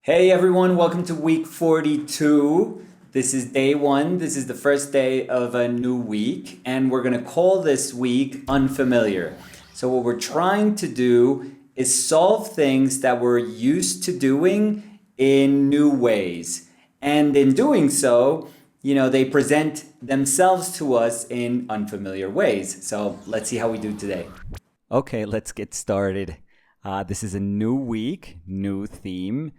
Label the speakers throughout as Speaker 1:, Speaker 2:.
Speaker 1: Hey everyone, welcome to week 42. This is day one. This is the first day of a new week, and we're going to call this week unfamiliar. So, what we're trying to do is solve things that we're used to doing in new ways. And in doing so, they present themselves to us in unfamiliar ways. So, let's see how we do today. Okay, let's get started. This is a new week, new theme.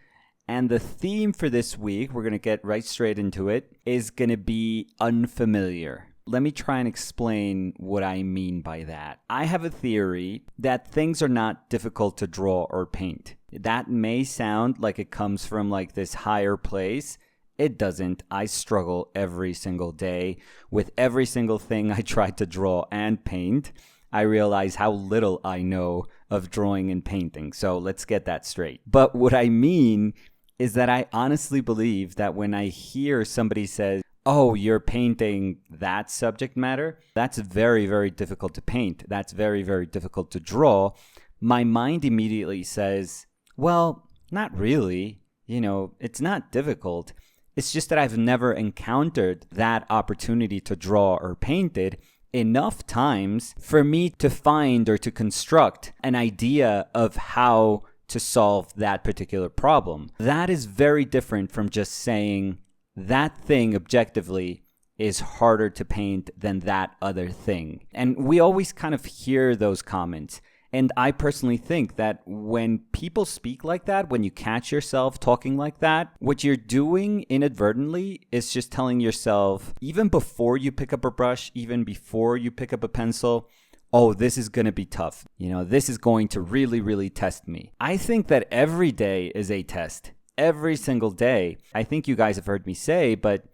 Speaker 1: And the theme for this week, we're going to get right straight into it, is going to be unfamiliar. Let me try and explain what I mean by that. I have a theory that things are not difficult to draw or paint. That may sound like it comes from like this higher place. It doesn't. I struggle every single day with every single thing I try to draw and paint. I realize how little I know of drawing and painting. So let's get that straight. But what I mean is that I honestly believe that when I hear somebody says, oh, you're painting that subject matter, that's very, very difficult to paint. That's very, very difficult to draw. My mind immediately says, well, not really. It's not difficult. It's just that I've never encountered that opportunity to draw or paint it enough times for me to find or to construct an idea of how to solve that particular problem. That is very different from just saying that thing objectively is harder to paint than that other thing. And we always kind of hear those comments. And I personally think that when people speak like that, when you catch yourself talking like that, what you're doing inadvertently is just telling yourself, even before you pick up a brush, even before you pick up a pencil, oh, this is going to be tough. This is going to really, really test me. I think that every day is a test. Every single day. I think you guys have heard me say, but,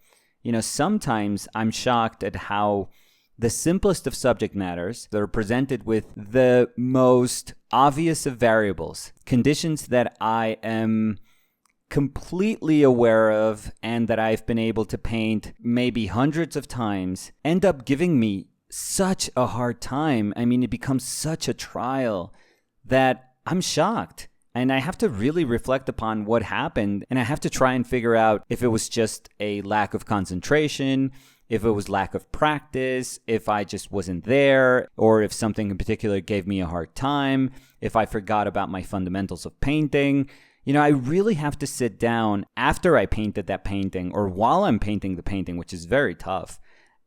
Speaker 1: sometimes I'm shocked at how the simplest of subject matters that are presented with the most obvious of variables, conditions that I am completely aware of and that I've been able to paint maybe hundreds of times, end up giving me such a hard time. I mean, it becomes such a trial that I'm shocked. And I have to really reflect upon what happened. And I have to try and figure out if it was just a lack of concentration, if it was lack of practice, if I just wasn't there, or if something in particular gave me a hard time, if I forgot about my fundamentals of painting. I really have to sit down after I painted that painting or while I'm painting the painting, which is very tough,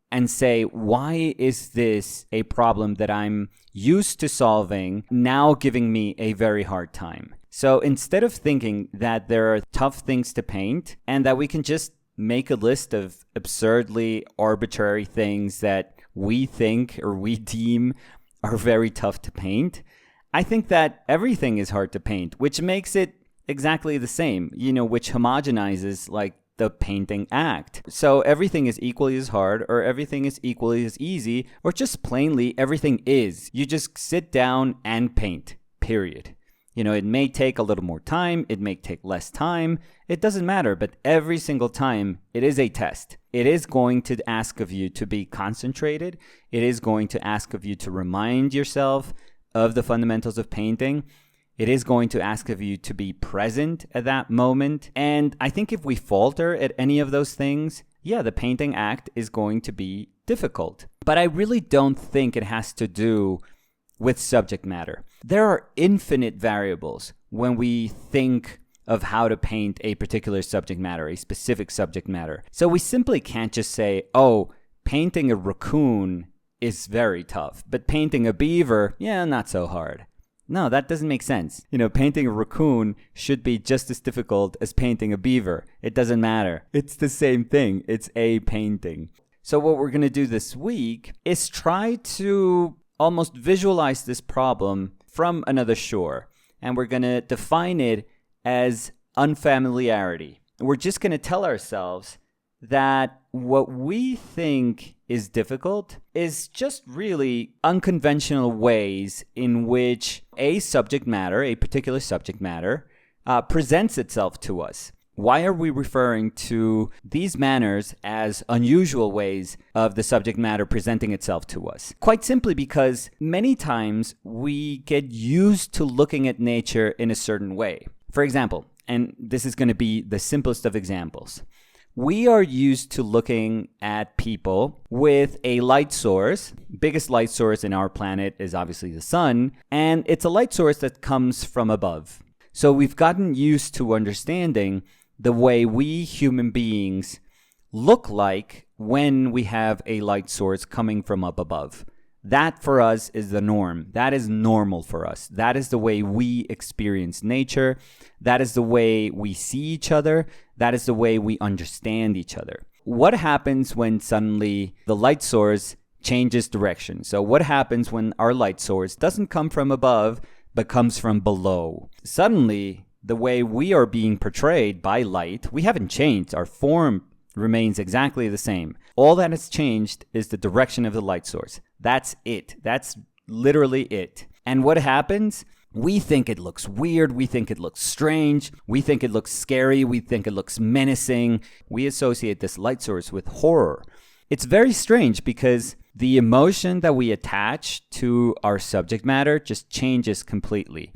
Speaker 1: and say, why is this a problem that I'm used to solving now giving me a very hard time? So instead of thinking that there are tough things to paint and that we can just make a list of absurdly arbitrary things that we think or we deem are very tough to paint, I think that everything is hard to paint, which makes it exactly the same, which homogenizes like the painting act. So everything is equally as hard, or everything is equally as easy, or just plainly everything is. You just sit down and paint, period. It may take a little more time, it may take less time, it doesn't matter, but every single time it is a test. It is going to ask of you to be concentrated. It is going to ask of you to remind yourself of the fundamentals of painting. It is going to ask of you to be present at that moment. And I think if we falter at any of those things, the painting act is going to be difficult. But I really don't think it has to do with subject matter. There are infinite variables when we think of how to paint a particular subject matter, a specific subject matter. So we simply can't just say, oh, painting a raccoon is very tough, but painting a beaver, not so hard. No, that doesn't make sense. Painting a raccoon should be just as difficult as painting a beaver. It doesn't matter. It's the same thing. It's a painting. So what we're going to do this week is try to almost visualize this problem from another shore. And we're going to define it as unfamiliarity. We're just going to tell ourselves that what we think is difficult is just really unconventional ways in which a subject matter, a particular subject matter, presents itself to us. Why are we referring to these manners as unusual ways of the subject matter presenting itself to us? Quite simply because many times we get used to looking at nature in a certain way. For example, and this is going to be the simplest of examples. We are used to looking at people with a light source. Biggest light source in our planet is obviously the sun, and it's a light source that comes from above. So we've gotten used to understanding the way we human beings look like when we have a light source coming from up above. That for us is the norm. That is normal for us. That is the way we experience nature. That is the way we see each other. That is the way we understand each other. What happens when suddenly the light source changes direction? So what happens when our light source doesn't come from above, but comes from below? Suddenly, the way we are being portrayed by light, we haven't changed. Our form remains exactly the same. All that has changed is the direction of the light source. That's it. That's literally it. And what happens? We think it looks weird. We think it looks strange. We think it looks scary. We think it looks menacing. We associate this light source with horror. It's very strange because the emotion that we attach to our subject matter just changes completely.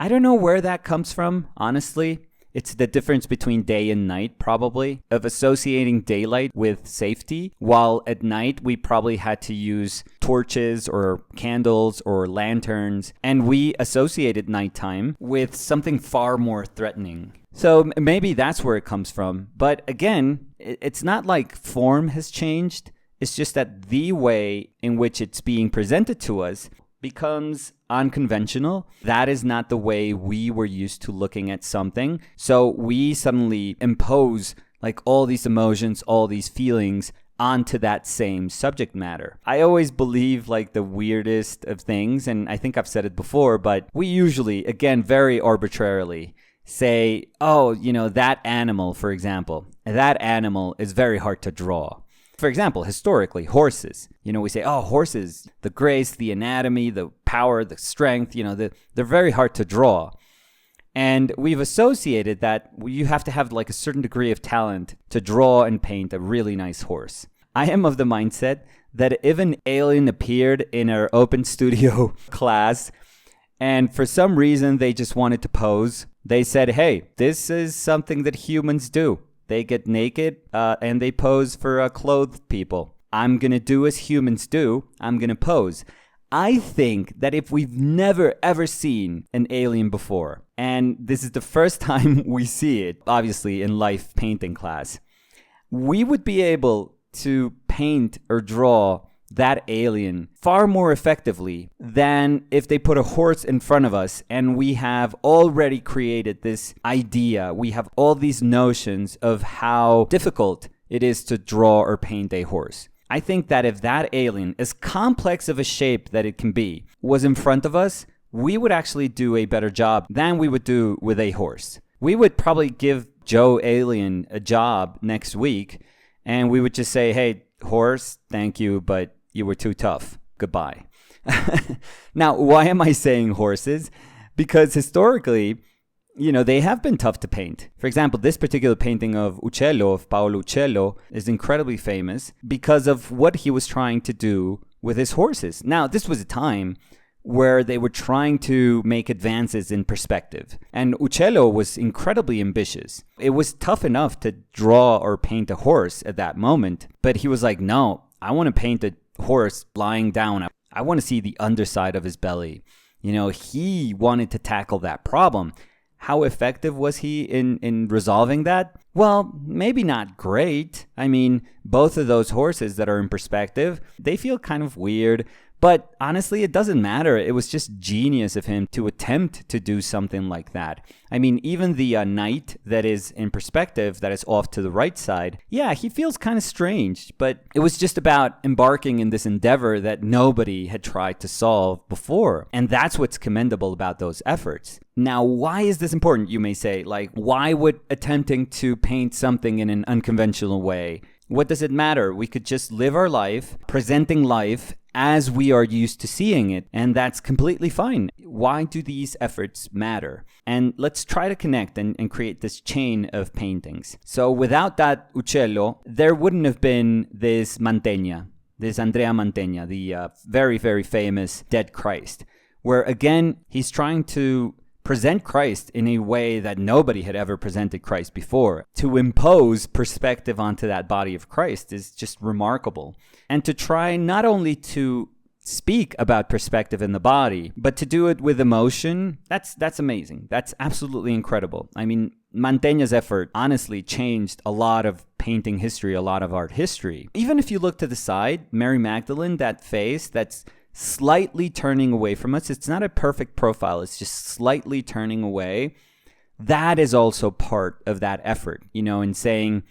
Speaker 1: I don't know where that comes from, honestly. It's the difference between day and night, probably, of associating daylight with safety, while at night we probably had to use torches or candles or lanterns, and we associated nighttime with something far more threatening. So maybe that's where it comes from. But again, it's not like form has changed. It's just that the way in which it's being presented to us becomes unconventional. That is not the way we were used to looking at something. So we suddenly impose like all these emotions, all these feelings onto that same subject matter. I always believe like the weirdest of things, and I think I've said it before, but we usually, again, very arbitrarily say, oh, that animal, for example, that animal is very hard to draw. For example, historically, horses. We say, oh, horses, the grace, the anatomy, the power, the strength, they're very hard to draw. And we've associated that you have to have like a certain degree of talent to draw and paint a really nice horse. I am of the mindset that if an alien appeared in our open studio class and for some reason they just wanted to pose, they said, hey, this is something that humans do. They get naked and they pose for clothed people. I'm going to do as humans do. I'm going to pose. I think that if we've never ever seen an alien before, and this is the first time we see it, obviously in life painting class, we would be able to paint or draw that alien far more effectively than if they put a horse in front of us and we have already created this idea. We have all these notions of how difficult it is to draw or paint a horse. I think that if that alien, as complex of a shape that it can be, was in front of us, we would actually do a better job than we would do with a horse. We would probably give Joe Alien a job next week and we would just say, hey, horse, thank you, but you were too tough. Goodbye. Now, why am I saying horses? Because historically, they have been tough to paint. For example, this particular painting of Uccello, of Paolo Uccello, is incredibly famous because of what he was trying to do with his horses. Now, this was a time where they were trying to make advances in perspective. And Uccello was incredibly ambitious. It was tough enough to draw or paint a horse at that moment, but he was like, no, I want to paint a horse lying down. I want to see the underside of his belly. He wanted to tackle that problem. How effective was he in resolving that? Well, maybe not great. I mean, both of those horses that are in perspective, they feel kind of weird. But honestly, it doesn't matter. It was just genius of him to attempt to do something like that. I mean, even the knight that is in perspective, that is off to the right side, yeah, he feels kind of strange. But it was just about embarking in this endeavor that nobody had tried to solve before. And that's what's commendable about those efforts. Now, why is this important, you may say? Like, why would attempting to paint something in an unconventional way, what does it matter? We could just live our life, presenting life as we are used to seeing it, and that's completely fine. Why do these efforts matter? And let's try to connect and create this chain of paintings. So without that Uccello, there wouldn't have been this Mantegna, this Andrea Mantegna, the very, very famous Dead Christ, where again, he's trying to present Christ in a way that nobody had ever presented Christ before. To impose perspective onto that body of Christ is just remarkable. And to try not only to speak about perspective in the body, but to do it with emotion, that's amazing. That's absolutely incredible. I mean, Manteña's effort honestly changed a lot of painting history, a lot of art history. Even if you look to the side, Mary Magdalene, that face that's slightly turning away from us, it's not a perfect profile, it's just slightly turning away. That is also part of that effort, in saying,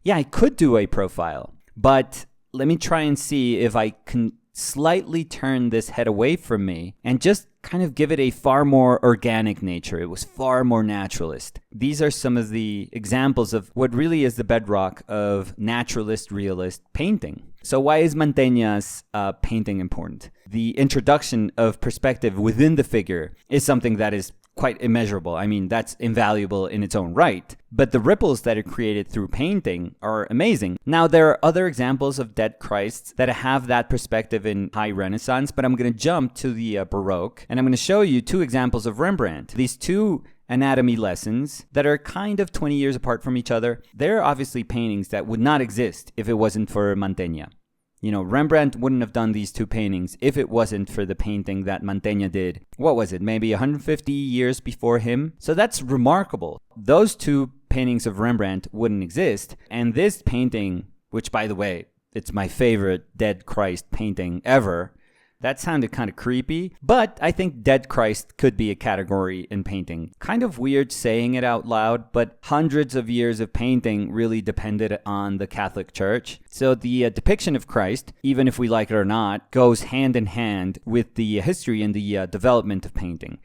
Speaker 1: yeah, I could do a profile, but let me try and see if I can slightly turn this head away from me and just kind of give it a far more organic nature. It was far more naturalist. These are some of the examples of what really is the bedrock of naturalist realist painting. So why is Manteña's painting important? The introduction of perspective within the figure is something that is quite immeasurable. I mean, that's invaluable in its own right. But the ripples that it created through painting are amazing. Now, there are other examples of dead Christs that have that perspective in high Renaissance, but I'm going to jump to the Baroque, and I'm going to show you two examples of Rembrandt. These two anatomy lessons that are kind of 20 years apart from each other. They're obviously paintings that would not exist if it wasn't for Manteña. Rembrandt wouldn't have done these two paintings if it wasn't for the painting that Manteña did. What was it? Maybe 150 years before him? So that's remarkable. Those two paintings of Rembrandt wouldn't exist. And this painting, which by the way, it's my favorite Dead Christ painting ever. That sounded kind of creepy, but I think Dead Christ could be a category in painting. Kind of weird saying it out loud, but hundreds of years of painting really depended on the Catholic Church. So the depiction of Christ, even if we like it or not, goes hand in hand with the history and the development of painting.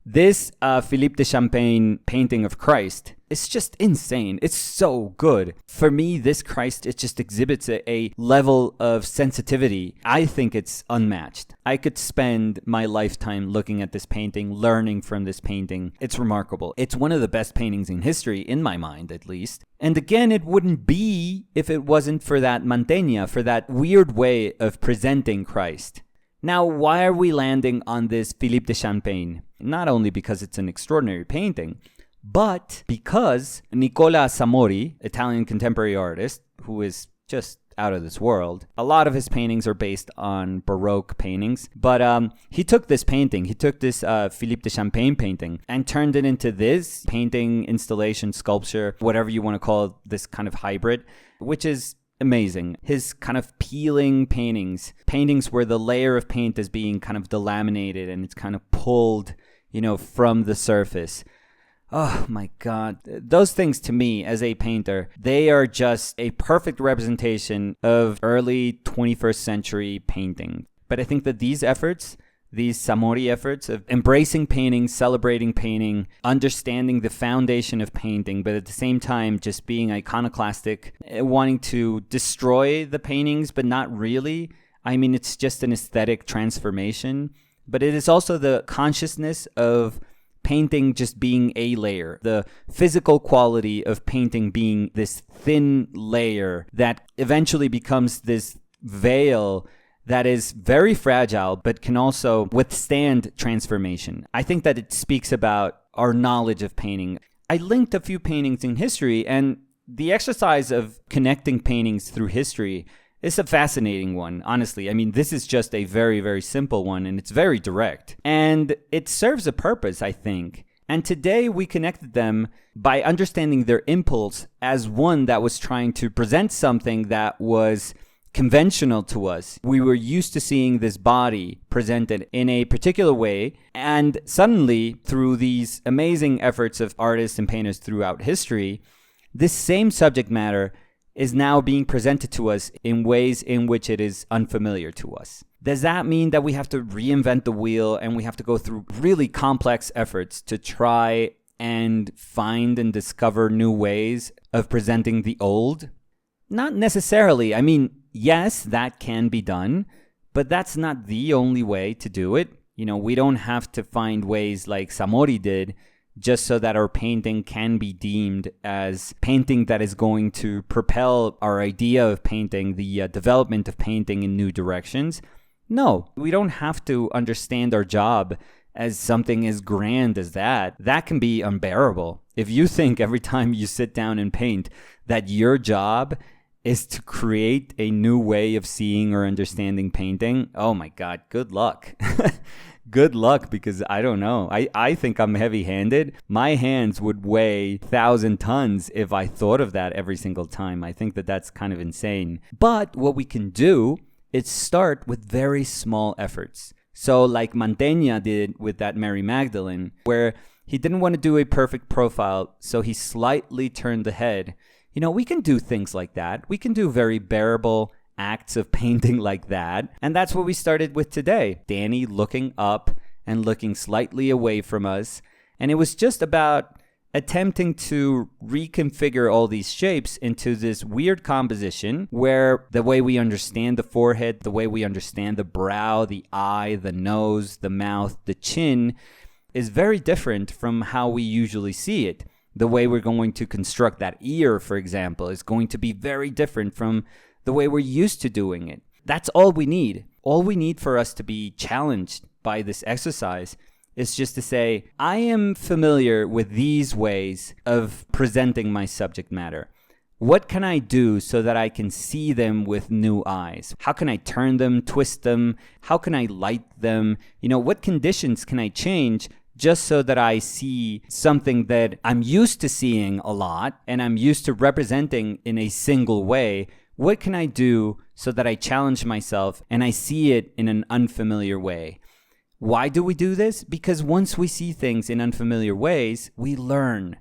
Speaker 1: This Philippe de Champaigne painting of Christ is just insane. It's so good. For me, this Christ, it just exhibits a level of sensitivity. I think it's unmatched. I could spend my lifetime looking at this painting, learning from this painting. It's remarkable. It's one of the best paintings in history, in my mind at least. And again, it wouldn't be if it wasn't for that Manteña, for that weird way of presenting Christ. Now, why are we landing on this Philippe de Champaigne? Not only because it's an extraordinary painting, but because Nicola Samori, Italian contemporary artist, who is just out of this world, a lot of his paintings are based on Baroque paintings, but he took this painting, he took this Philippe de Champaigne painting and turned it into this painting, installation, sculpture, whatever you want to call it, this kind of hybrid, which is amazing. His kind of peeling paintings where the layer of paint is being kind of delaminated and it's kind of pulled, from the surface. Oh my God. Those things to me as a painter, they are just a perfect representation of early 21st century painting. But I think that these efforts, these Samori efforts of embracing painting, celebrating painting, understanding the foundation of painting, but at the same time just being iconoclastic, wanting to destroy the paintings, but not really. I mean, it's just an aesthetic transformation, but it is also the consciousness of painting just being a layer, the physical quality of painting being this thin layer that eventually becomes this veil that is very fragile, but can also withstand transformation. I think that it speaks about our knowledge of painting. I linked a few paintings in history, and the exercise of connecting paintings through history is a fascinating one, honestly. I mean, this is just a very, very simple one, and it's very direct. And it serves a purpose, I think. And today we connected them by understanding their impulse as one that was trying to present something that was conventional to us. We were used to seeing this body presented in a particular way, and suddenly, through these amazing efforts of artists and painters throughout history, this same subject matter is now being presented to us in ways in which it is unfamiliar to us. Does that mean that we have to reinvent the wheel and we have to go through really complex efforts to try and find and discover new ways of presenting the old? Not necessarily. I mean, yes, that can be done, but that's not the only way to do it. We don't have to find ways like Samori did just so that our painting can be deemed as painting that is going to propel our idea of painting, the development of painting in new directions. No, we don't have to understand our job as something as grand as that, that can be unbearable. If you think every time you sit down and paint that your job is to create a new way of seeing or understanding painting, oh my God, good luck. Good luck, because I don't know. I think I'm heavy-handed. My hands would weigh 1,000 tons if I thought of that every single time. I think that that's kind of insane. But what we can do is start with very small efforts. So like Mantegna did with that Mary Magdalene, where he didn't want to do a perfect profile, so he slightly turned the head. You know, we can do things like that. We can do very bearable acts of painting like that. And that's what we started with today. Danny looking up and looking slightly away from us. And it was just about attempting to reconfigure all these shapes into this weird composition where the way we understand the forehead, the way we understand the brow, the eye, the nose, the mouth, the chin is very different from how we usually see it. The way we're going to construct that ear, for example, is going to be very different from the way we're used to doing it. That's all we need. All we need for us to be challenged by this exercise is just to say, I am familiar with these ways of presenting my subject matter. What can I do so that I can see them with new eyes? How can I turn them, twist them? How can I light them? You know, what conditions can I change just so that I see something that I'm used to seeing a lot and I'm used to representing in a single way? What can I do so that I challenge myself and I see it in an unfamiliar way? Why do we do this? Because once we see things in unfamiliar ways, we learn.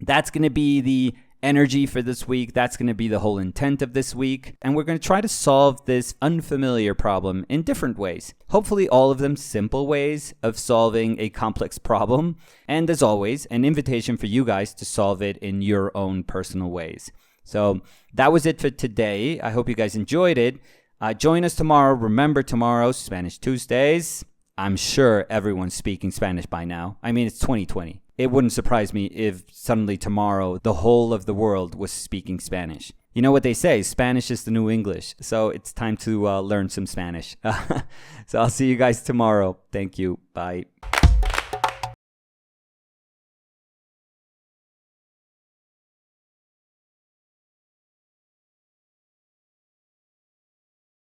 Speaker 1: That's going to be the energy for this week. That's going to be the whole intent of this week. And we're going to try to solve this unfamiliar problem in different ways. Hopefully all of them simple ways of solving a complex problem. And as always, an invitation for you guys to solve it in your own personal ways. So that was it for today. I hope you guys enjoyed it. Join us tomorrow. Remember, tomorrow, Spanish Tuesdays. I'm sure everyone's speaking Spanish by now. I mean, it's 2020. It wouldn't surprise me if suddenly tomorrow the whole of the world was speaking Spanish. You know what they say, Spanish is the new English. So it's time to learn some Spanish. So I'll see you guys tomorrow. Thank you. Bye.